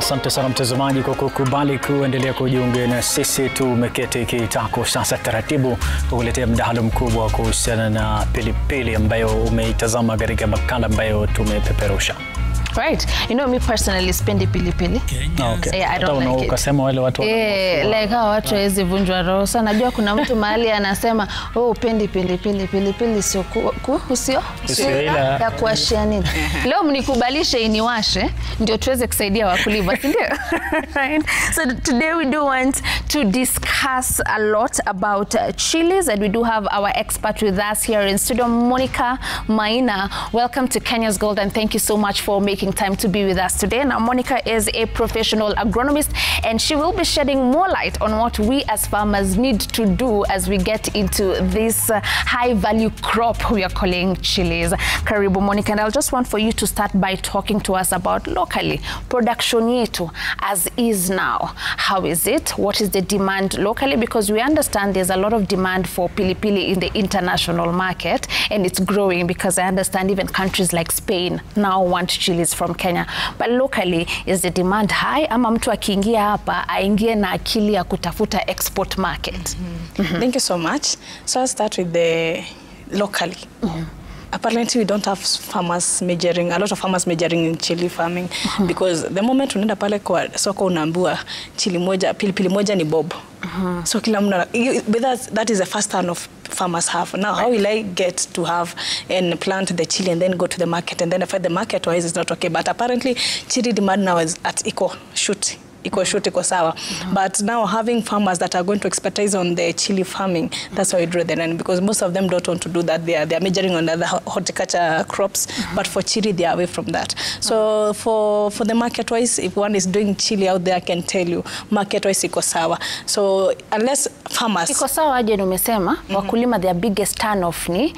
Asante sana mtazamaji kwa kukubali kuendelea kujiunga na sisi. Tumeketi kitako sasa taratibu kukuletea mdahalo mkubwa kuhusiana na pilipili ambayo umeitazama katika makala ambayo tumepeperusha. Right. You know, me personally spendi pilipili. Okay. Yeah, I don't like it. Ukasema wale watu like hao watu hawezi vunjwa roho. Sana najua kuna mtu mahali anasema, "Oh, upendi pilipili sio usio ya kuashia nini." Leo mnikubalishe iniwashe ndio tuweze kusaidia wakulima, si ndio? Right. So today we do want to discuss a lot about chilies, and we do have our expert with us here in studio, Monica Maina. Welcome to Kenya's Gold, and thank you so much for making time to be with us today. Now, Monica is a professional agronomist, and she will be shedding more light on what we as farmers need to do as we get into this high-value crop we are calling chilies. Karibu, Monica, and I'll just want for you to start by talking to us about locally production yetu as is now. How is it? What is the demand locally? Because we understand there's a lot of demand for pilipili in the international market, and it's growing because I understand even countries like Spain now want chilies from Kenya. But locally, is the demand high? Ama mtu akiingia hapa aingie na akili ya kutafuta export market? Thank you so much. So I'll start with the locally. Apparently we don't have a lot of farmers majoring in chili farming, because the moment unaenda pale kwa soko unaambiwa pilipili moja ni bob. So kila mna, that is the first turn of farmers have. Now, how will I get to have and plant the chili and then go to the market, and then if the market wise is not okay? But apparently chili demand now is at equal sawa. But now having farmers that are going to expertise on the chili farming, that's why we draw the line, because most of them don't want to do that. They are majoring on other horticulture crops, but for chili they are away from that. So for the market wise, if one is doing chili out there, I can tell you market wise iko sawa. So unless farmers iko sawa aje numesema wakulima, their biggest turn off ni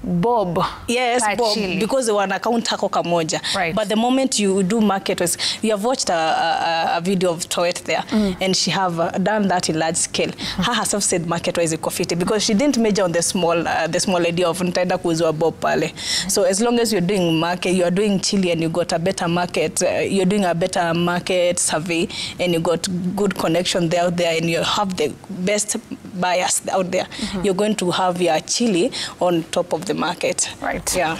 bob. Yes, bob, chili. Because they want account hako kamoja. Right. But the moment you do market, you have watched a video of Toet there, and she have done that in large scale. Her herself said market wise iko fiti, because she didn't major on the small idea of nitaenda kuuzwa bob pale. So as long as you're doing market, you are doing chili and you got a better market, you're doing a better market survey, and you got good connection there and you have the best buyers out there, you're going to have your chili on top of the market. Right. Yeah.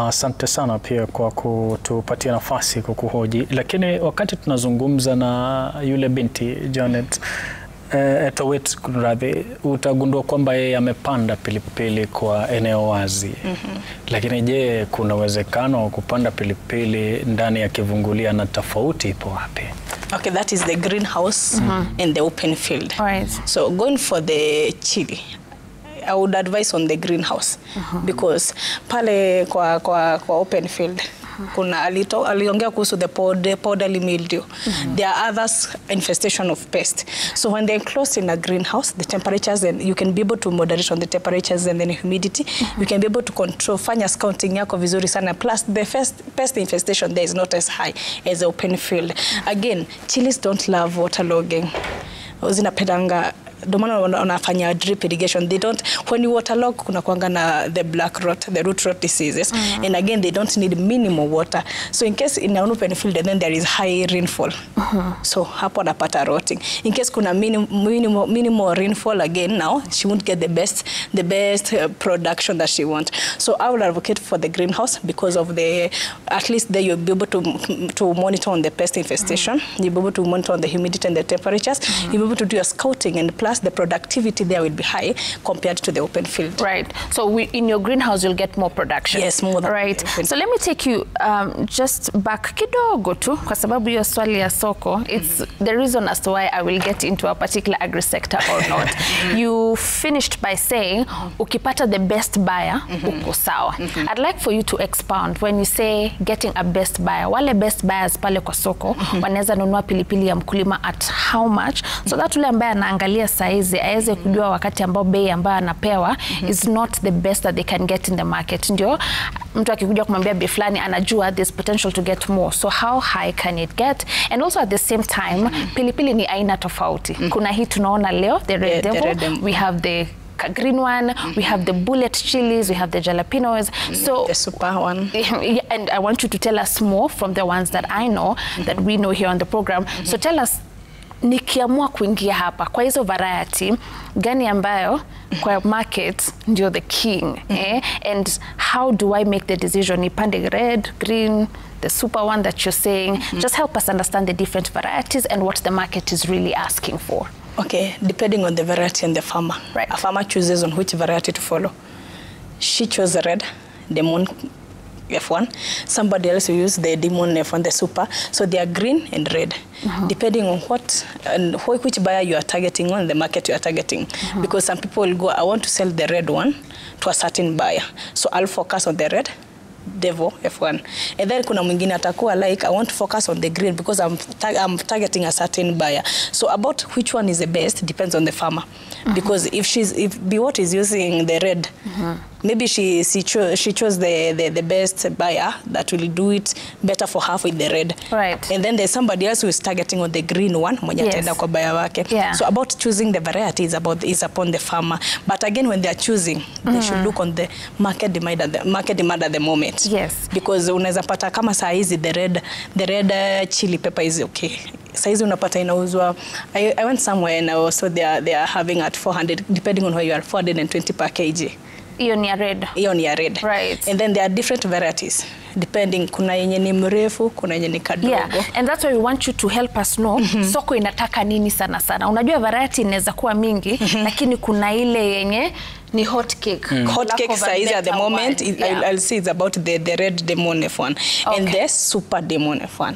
Asante sana pia kwa kutupatia nafasi kukuhoji. Lakini wakati tunazungumza na yule binti Janet Etowet radhi, utagundua kwamba yeye amepanda pilipili kwa eneo wazi. Lakini je, kuna uwezekano wa kupanda pilipili ndani ya kivungulia, na tofauti ipo wapi? Okay, that is the greenhouse and the open field. Right. So going for the chili, I would advise on the greenhouse, because pale kwa open field kuna aliongea kuhusu the powdery mildew. There are others infestation of pest. So when they're closed in a greenhouse, the temperatures, and you can be able to moderate on the temperatures and then humidity. You can be able to control, fanya scouting yako vizuri sana. Plus the pest infestation there is not as high as the open field. Again, chilies don't love waterlogging. Zinapendanga domano wanafanya drip irrigation. They don't, when you waterlog kuna kuanga na the black rot, the root rot diseases, and again they don't need minimal water. So in case in an open field, then there is high rainfall, so hapo napata rotting. In case kuna minimal rainfall, again now she won't get the best production that she wants. So I will advocate for the greenhouse, because of the, at least there you'll be able to monitor on the pest infestation, you'll be able to monitor on the humidity and the temperatures, you'll be able to do your scouting, and plus the productivity there will be high compared to the open field. Right. So in your greenhouse you'll get more production. Yes, more than. Right. So let me take you just back kidogo tu, kwa sababu hiyo swali ya soko, it's the reason as to why I will get into a particular agri sector or not. You finished by saying ukipata the best buyer uko sawa. I'd like for you to expound when you say getting a best buyer. Wale best buyers pale kwa soko wanaweza nunua pilipili ya mkulima at how much, so that ule ambaye anaangalia saizi aweze kujua wakati ambao bei ambayo anapewa is not the best that they can get in the market. Ndio mtu akikuja kumwambia bei fulani anajua there's potential to get more. So how high can it get? And also at the same time, pilipili ni aina tofauti. Kuna hii tunaona leo, the red devil, we have the green one, we have the bullet chilies, we have the jalapenos. So the super one. And I want you to tell us more from the ones that I know, that we know here on the program. So tell us, nikiamua kuingia hapa kwa hizo variety gani ambayo kwa market ndio the king, and how do I make the decision nipande red, green, the super one that you're saying? Just help us understand the different varieties and what the market is really asking for. Okay, depending on the variety and the farmer. Right. A farmer chooses on which variety to follow. She chose the red, Demon F1. Somebody else will use the Demon F1, the super. So they are green and red, depending on what and which buyer you are targeting on, the market you are targeting. Because some people will go, I want to sell the red one to a certain buyer. So I'll focus on the red, Devo F1. And then kuna mwingine atakuwa like, I want to focus on the green because I'm targeting a certain buyer. So about which one is the best depends on the farmer. Because if Biwot is using the red, maybe she chose the best buyer that will do it better for her with the red. Right. And then there's somebody else who is targeting on the green one, mwenye ataenda kwa buyer wake. Yeah. So about choosing the variety is upon the farmer. But again, when they are choosing, they should look on the market demand at the moment. Yes. Because unaweza pata kama saa hizi the red chili pepper is okay. Saa hizi unapata inauzwa. I went somewhere and I saw they are having at 400, depending on where you are, 420 per kg. Ion ya red. Ion ya red. Right. And then there are different varieties depending, kuna yenye ni mrefu, kuna yenye ni kadogo. Yeah, and that's why we want you to help us know soko inataka nini sana sana. Unajua variety inaweza kuwa mingi, lakini kuna ile yenye ni hot cake. Hot cake size at the moment, I'll say it's about the red Demon F1 and the super Demon F1.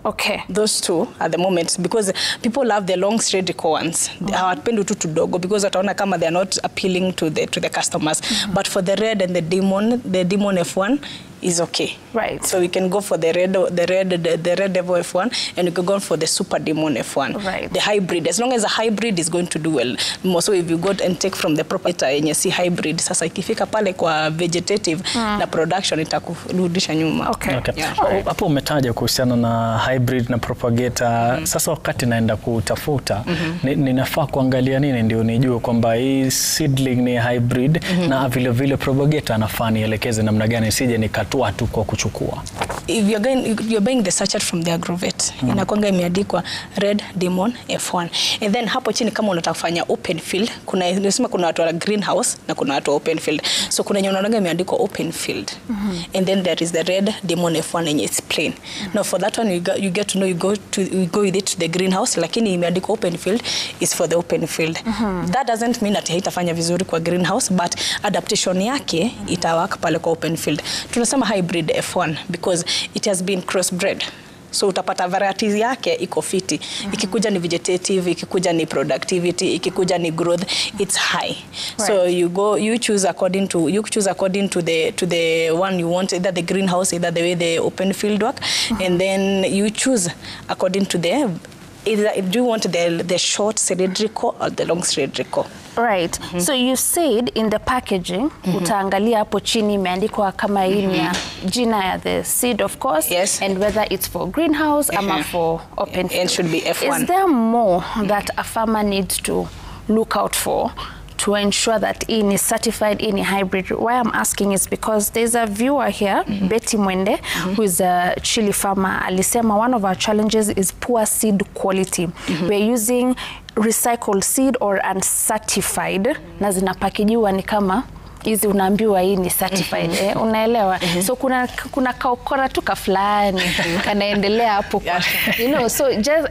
Okay. Those two at the moment, because people love the long cylindrical ones. Hawapendi tu tudogo because wataona kama they are not appealing to the customers. But for the red and the Demon F1 is okay. Right. So we can go for the red Devil F1, and we can go for the super Demon F1. Right. The hybrid, as long as a hybrid is going to do well. So if you go and take from the proprietor yenye si hybrid, sasa ikifika pale kwa vegetative na production itakurudisha nyuma. Okay. Yeah. Hapo umetaja kuhusiana na hybrid na propagator. Sasa wakati naenda kutafuta, ninafaa kuangalia nini ndio nijue kwamba hii seedling ni hybrid na vile propagator anafaa nielekeze namna gani sije nikatua tu kwa kuchukua? If you're buying the sachet from the agrovet, inakwanga imeandikwa red Demon F1. And then hapo chini kama unataka kufanya open field, nimesema kuna watu wa greenhouse na kuna watu wa open field. So kuna yenye unaona imeandikwa open field. And then there is the red Demon F1 and it's plain. Now for that one you get to know, you go with it to the greenhouse, lakini imeandikwa open field is for the open field. That doesn't mean that haitafanya vizuri kwa greenhouse, but adaptation yake itawaka pale kwa open field. Tunasema hybrid F1 because it has been crossbred. So utapata varieties yake iko fiti. Ikikuja ni vegetative, ikikuja ni productivity, ikikuja ni growth, it's high. Right. So you choose according to the one you want, either the greenhouse, either the way the open field work, and then you choose according to either do you want the short cylindrical or the long cylindrical. Right. So you said in the packaging, utaangalia hapo chini imeandikwa kama hii ni jina ya the seed, of course, yes, and whether it's for greenhouse ama for open field. It should be F1. Is there more that a farmer needs to look out for to ensure that in is certified, in a hybrid? Why I'm asking is because there's a viewer here, Betty Mwende, who is a chili farmer. Alisema one of our challenges is poor seed quality. We're using recycled seed or uncertified, na zinapakijiwa ni kama hizi unaambiwa hii ni certified, unaelewa? So kuna kaokora tu kafulani kanaendelea hapo kwa, you know, so just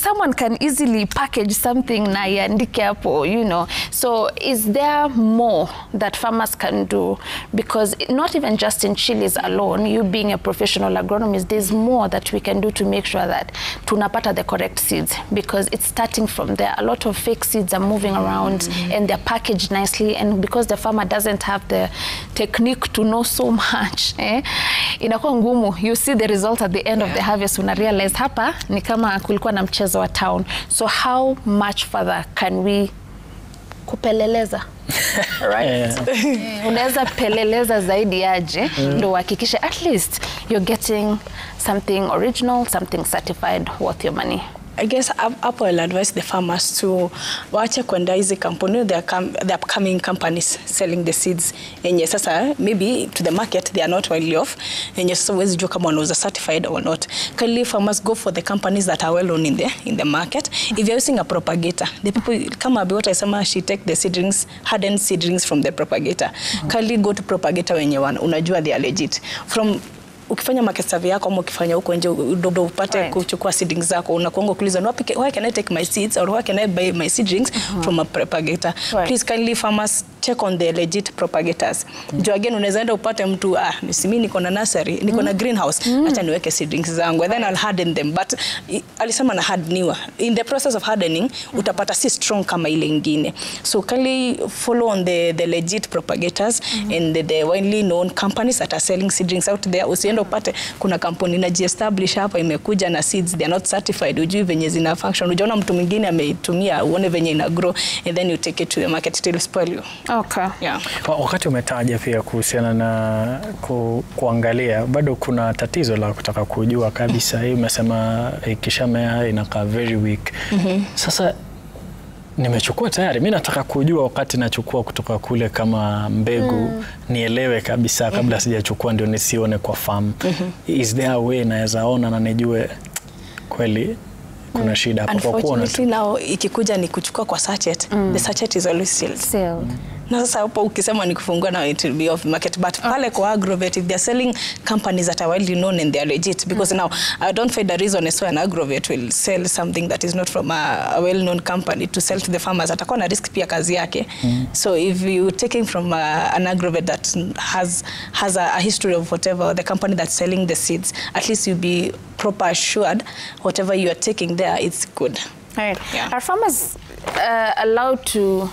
someone can easily package something na iandike hapo, you know. So is there more that farmers can do? Because not even just in chilies alone, you being a professional agronomist, there's more that we can do to make sure that tunapata the correct seeds, because it's starting from there. A lot of fake seeds are moving around and they're packaged nicely, and because the farmer doesn't have the technique to know so much, inakuwa ngumu. You see the result at the end of the harvest, una realize hapa ni kama kulikuwa na mchezo wa town. So how much further can we kupeleleza? Right? Unaweza peleleza zaidi aje ndo uhakikishe at least you're getting something original, something certified worth your money. I guess hapo I'll advise the farmers to waache kwenda hizi kampuni, the upcoming companies selling the seeds yenye sasa maybe to the market they are not widely off, yenye sasa huwezi jua kama wanauza certified or not. Kindly farmers go for the companies that are well known in the market. If you're using a propagator, the people kama what I say, she take the seedlings, hardened seedlings from the propagator. Kindly go to propagator wenye unajua they are legit. From ukifanya market survey yako ama ukifanya huko nje ndio upate kuchukua seedlings zako, unakuanga kuuliza why can I take my seeds or why can I buy my seedlings from a propagator. Please kindly farmers check on the legit propagators. Ndio again unaweza enda upate mtu mimi niko na nursery, niko na greenhouse, acha niweke seedlings zangu and then I'll harden them, but alisema na hardeniwa. In the process of hardening utapata si strong kama ile nyingine. So kindly follow on the legit propagators and the widely known companies that are selling seedlings out there. Usiende upate kuna kampuni inajiestablish hapa imekuja na seeds they are not certified, ujui venye zina function, unaona mtu mwingine ameitumia uone venye ina grow and then you take it to the market, it will spoil you. Okay. Yeah. Wakati umetaja pia kuhusiana na kuangalia, bado kuna tatizo la kutaka kujua kabisa. Hii umesema ikishamea inakaa very weak. Sasa nimechukua tayari, mimi nataka kujua wakati nachukua kutoka kule kama mbegu nielewe kabisa kabla sijachukua ndio nisione kwa farm. Is there a way naweza ona na nijue kweli kuna shida hapo kwa kuona? Unfortunately now ikikuja ni kuchukua kwa sachet, the sachet is always sealed. Na sasa hapo ukisema ni kufungua na it will be off market, but pale kwa agrovet if they are selling companies that are widely known and they are legit, because now I don't find a reason as an agrovet will sell something that is not from a well-known company to sell to the farmers. Atakuwa na risk pia kazi yake. So if you taking from an agrovet that has a history of whatever, the company that's selling the seeds, at least you'll be proper assured whatever you are taking there it's good. Right. Yeah. Are farmers allowed to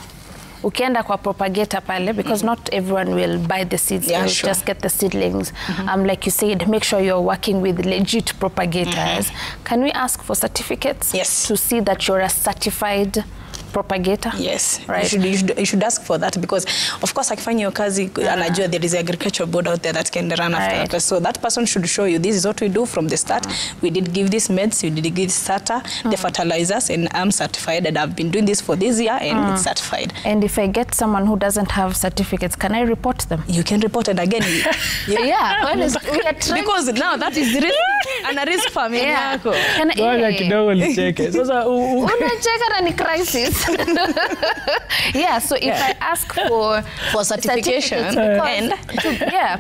ukienda kwa propagator pale, because not everyone will buy the seeds, yeah, sure. Just get the seedlings. Like you said, make sure you're working with legit propagators. Can we ask for certificates? Yes. To see that you're a certified propagator? Yes, right. You should ask for that, because of course akifanya hiyo kazi anajua there is an agricultural board out there that can run after that. So that person should show you this is what we do from the start. We did give this meds, we did give this starter, the fertilizers, and I'm certified and I've been doing this for this year and it's certified. And if I get someone who doesn't have certificates, can I report them? You can report it again. Yeah, we are trying, because now that is risk and a risk for me. Yeah. Kidogo nicheke. Sasa unacheka na ni crisis. Yeah, so if I ask for certification, and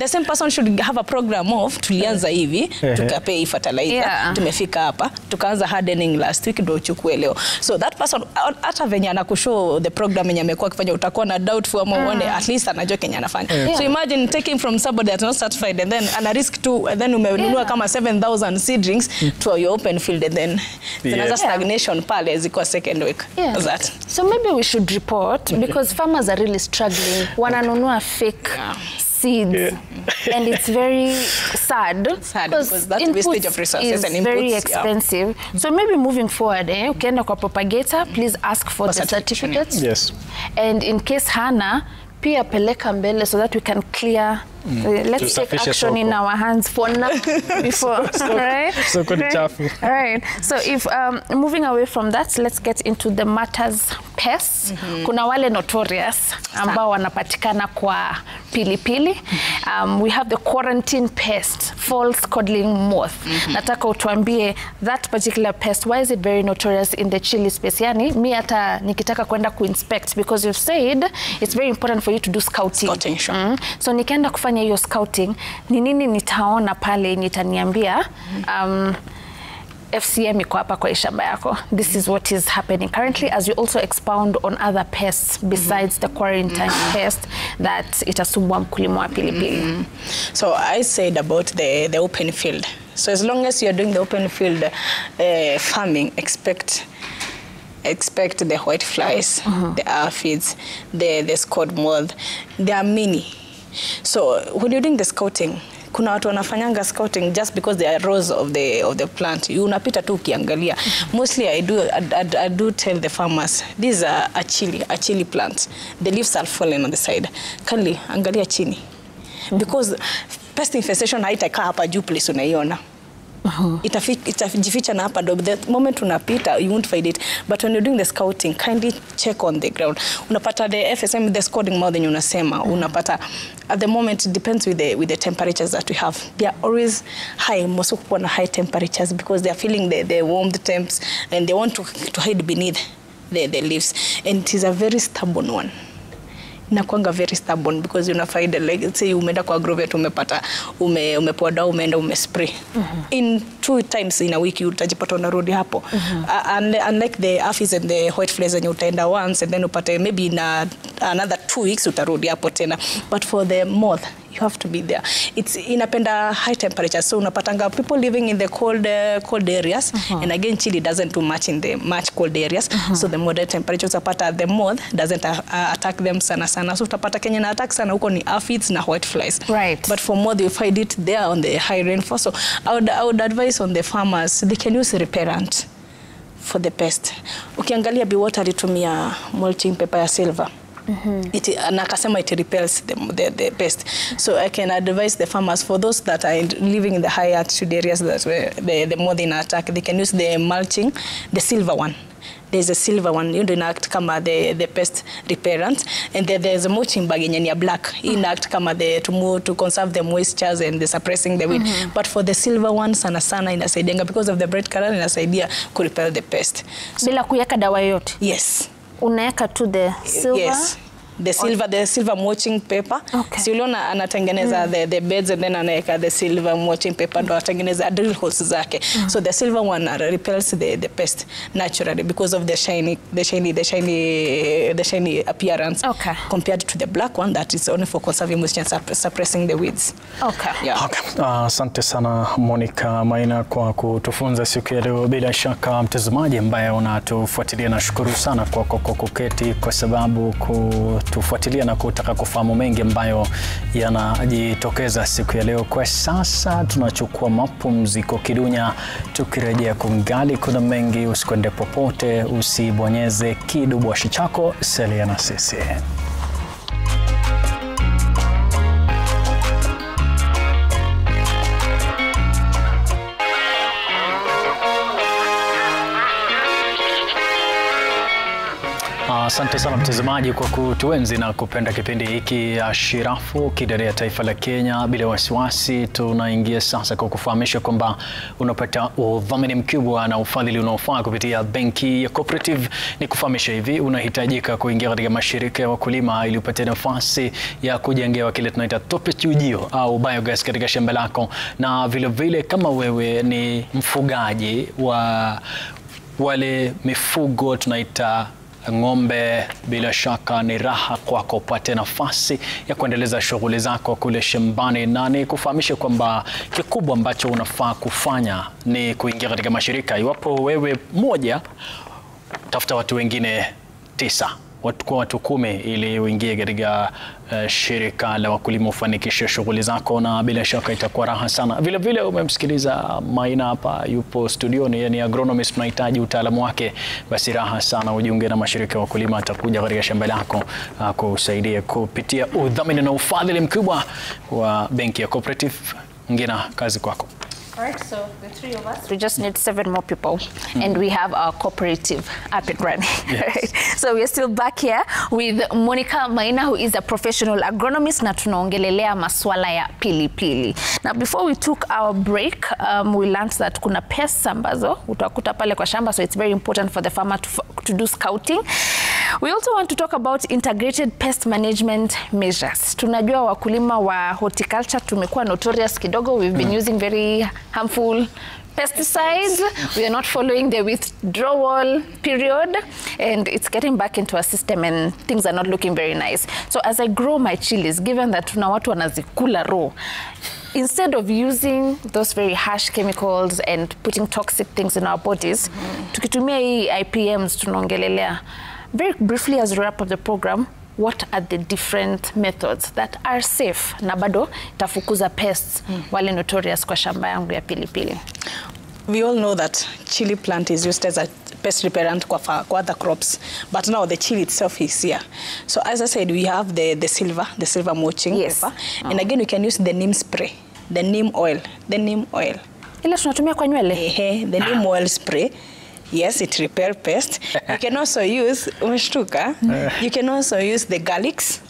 the same person should have a program of tulianza hivi tukapei fertilizer, tumefika hapa tukaanza hardening last week ndio uchukue leo. So that person hata venye anakushow the program yenye amekuwa akifanya utakuwa na doubtful ama uone at least anajua kenye anafanya. So imagine taking from somebody that's not certified and then ana risk too, and then umenunua kama 7,000 seedlings to your open field and then there's stagnation pale ziko second week. That. So maybe we should report, because farmers are really struggling. Wananunua fake seeds, and it's very sad because that wastage of resources and inputs very expensive. So maybe moving forward, ukienda kwa propagator, please ask for the certificates. Yes. And in case hana, pia peleka mbele so that we can clear. Let's take action in our hands for now before, right? So right. So if moving away from that, let's get into the matters pests. Kuna wale notorious ambao wanapatikana kwa pilipili. We have the quarantine pest, false codling moth. Nataka utuambie that particular pest, why is it very notorious in the chili space? Yani mi hata nikitaka kwenda kuinspect, because you've said it's very important for you to do scouting. Sure. So nikienda kufanya hiyo scouting, ni nini nitaona pale nitaniambia FCM iko hapa kwa shamba yako. This is what is happening currently, as you also expound on other pests besides the quarantine pest that itasumbua mkulima wa pilipili. So I said about the open field. So as long as you're doing the open field farming, expect the white flies, the aphids, the scud moth. There are many. So when you're doing the scouting, kuna watu wanafanyanga scouting just because they are rows of the plant. Unapita tu ukiangalia. Mostly I do tell the farmers, this is a chili plant. The leaves are falling on the side. Kindly angalia chini. Because pest infestation haitakaa hapa juu place unaiona. itajificha na hapa do. The moment unapita you won't find it, but when you're doing the scouting, kindly check on the ground. Unapata the FSM, the scouting more than unasema. Unapata at the moment, it depends with the temperatures that we have. They are always high, most of them high temperatures because they are feeling the warm temps and they want to hide beneath the leaves, and it is a very stubborn one. Inakuanga very stubborn because unafaida, like say umeenda kwa grove yetu umepata umepoa dawa umeenda umespray in 2 times in a week utajipata unarudi hapo. Unlike the aphids and the white flies and utaenda once and then upate maybe in another 2 weeks utarudi hapo tena, but for the moth you have to be there. It's inapenda high temperatures, so unapatanga people living in the cold areas, and again Chilli doesn't do much in the cold areas, so the moderate temperatures utapata the moth doesn't attack them sana. So utapata Kenya na attack sana huko ni aphids na white flies. Right. But for moth you find it there on the high rainfall. So I would advise on the farmers, they can use repellent for the pest. Ukiangalia Biwott alitumia mulching paper ya silver. Na akasema it repels the pest. So I can advise the farmers, for those that are living in the high altitude areas that where the moth in attack, they can use the mulching, the silver one. There's a silver one, you don't act kama the pest repellent, and then there's a mulching bag in your black. You act kama to conserve the moistures and the suppressing the wind. But for the silver one sana inasaidia because of the bright color, inasaidia ku repel the pest. Bila kuweka dawa yote. Yes. Unaweka to the silver. Yes. The silver mulching paper. Okay. Si uliona anatengeneza the beds and then anaweka the silver mulching paper ndo atengeneza drill holes zake. So the silver one repels the pest naturally because of the shiny appearance. Okay. Compared to the black one that is only for conserving moisture and suppressing the weeds. Okay. Yeah. Okay. Asante sana Monica Maina kwa kutufunza siku ya leo. Bila shaka mtazamaji ambaye unatufuatilia, na shukuru sana kwa kuketi kwa sababu tufuatilia na kutaka kufahamu mengi ambayo yanajitokeza siku ya leo. Kwa sasa tunachukua mapumziko kidunya, tukirejea kungali kuna mengi. Usikwende popote, usibonyeze kidubwashi chako, salia na sisi. Asante sana mtazamaji kwa kutuenzi na kupenda kipindi hiki Shirafu Kidare ya taifa la Kenya. Bila wasiwasi tunaingia sasa kwa kufahamisha kwamba unapata udhamini mkubwa na ufadhili unaofaa kupitia benki ya Cooperative. Ni kufahamisha hivi, unahitajika kuingia katika mashirika ya wakulima ili upate nafasi ya kujengewa kile tunaita tope chujio au biogas katika shamba lako, na vile vile kama wewe ni mfugaji wa wale mifugo tunaita ng'ombe, bila shaka ni raha kwako upate nafasi ya kuendeleza shughuli zako kule shambani, na ni kufahamisha kwamba kikubwa ambacho unafaa kufanya ni kuingia katika mashirika. Iwapo wewe moja, tafuta watu wengine 9, watu 10 ili uingie katika shirika la wakulima ufanikishe shughuli zako, na bila shaka itakuwa raha sana. Vile vile umemsikiliza Maina hapa, yupo studioni, ni agronomist, tunahitaji utaalamu wake. Basi raha sana ujiunge na mashirika ya wakulima, atakuja katika shamba lako kusaidia kupitia udhamini na ufadhili mkubwa wa benki ya Cooperative. Ngina, kazi kwako. Alright, so the 3 of us, we just need 7 more people, and we have our cooperative up and running. Yes. Right? So we're still back here with Monica Maina, who is a professional agronomist, na tunaongelelea maswala ya pilipili. Now before we took our break, we learned that kuna pests ambazo utakuta pale kwa shamba, so it's very important for the farmer to do scouting. We also want to talk about integrated pest management measures. Tunajua wakulima wa horticulture tumekuwa notorious kidogo. We've been using very harmful pesticides. We are not following the withdrawal period, and it's getting back into our system and things are not looking very nice. So as I grow my chilies, given that tuna watu wanazikula raw, instead of using those very harsh chemicals and putting toxic things in our bodies, tukitumia hii IPMs tunaongelelea. Very briefly, as we wrap up the program, what are the different methods that are safe na bado tafukuza pests wale notorious kwa shamba yangu ya pilipili? We all know that chili plant is used as a pest repellent kwa other crops, but now the chili itself is here. So as I said, we have the silver mulching paper, and again we can use the neem spray, the neem oil. Ile tunatumia kwa nywele? The neem oil spray. Yes, it repel pest. You can also use umeshtuka. You can also use the garlics.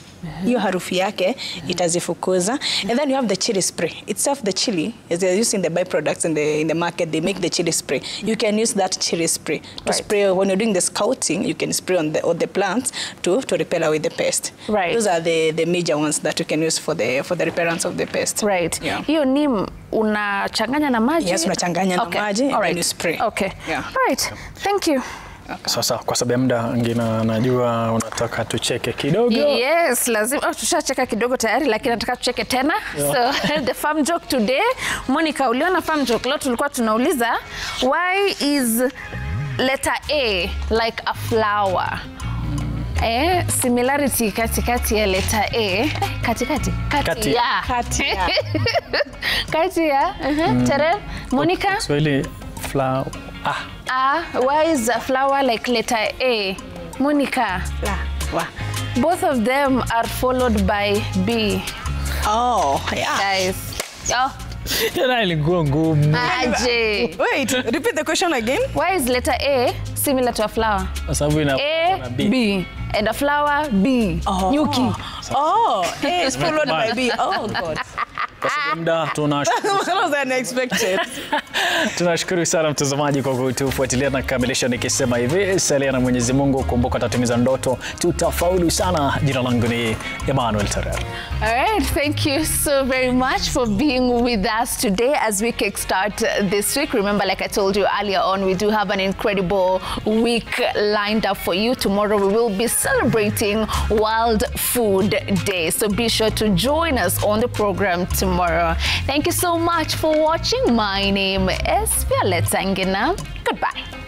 Hiyo harufu yake itazifukuza. And then you have the chili spray. Itself the chili, as they're using the byproducts in the market, they make the chili spray. You can use that chili spray to spray when you're doing the scouting. You can spray on the plants to repel away the pest. Right. Those are the major ones that you can use for the repellence of the pest. Right. Yeah. Hiyo neem unachanganya na maji? Yes, unachanganya na maji and then you spray. Okay. Yeah. Right. Thank you. Okay. Sasa kwa sababu ya muda Ngina, najua unataka tucheke kidogo. Yes, lazima tushacheka kidogo tayari, lakini nataka tucheke tena. So the farm joke today, Monica, uliona farm joke leo tulikuwa tunauliza why is letter A like a flower? Similarity katikati ya letter A, kati ya Tere, Monica? Swahili flower. Why is a flower like letter A? Monica. Both of them are followed by B. Oh, yeah. Guys. Ilikuwa ngumu. Wait, repeat the question again. Why is letter A similar to a flower? Kwa sababu ina B. And a flower B. Nyuki. A is followed by B. Oh God. Kwa sababu muda tunashukuru. That was unexpected. Tunashukuru sana mtazamaji kwa kutufuatilia na kukamilisha nikisema hivi, salia na Mwenyezi Mungu, kumbuka tatimiza ndoto, tutafaulu sana. Jina langu ni Emmanuel Terrell. All right, thank you so very much for being with us today as we kickstart this week. Remember, like I told you earlier on, we do have an incredible week lined up for you. Tomorrow we will be celebrating World Food Day, so be sure to join us on the program tomorrow. Thank you so much for watching. My name is Violetta Ngina. Goodbye.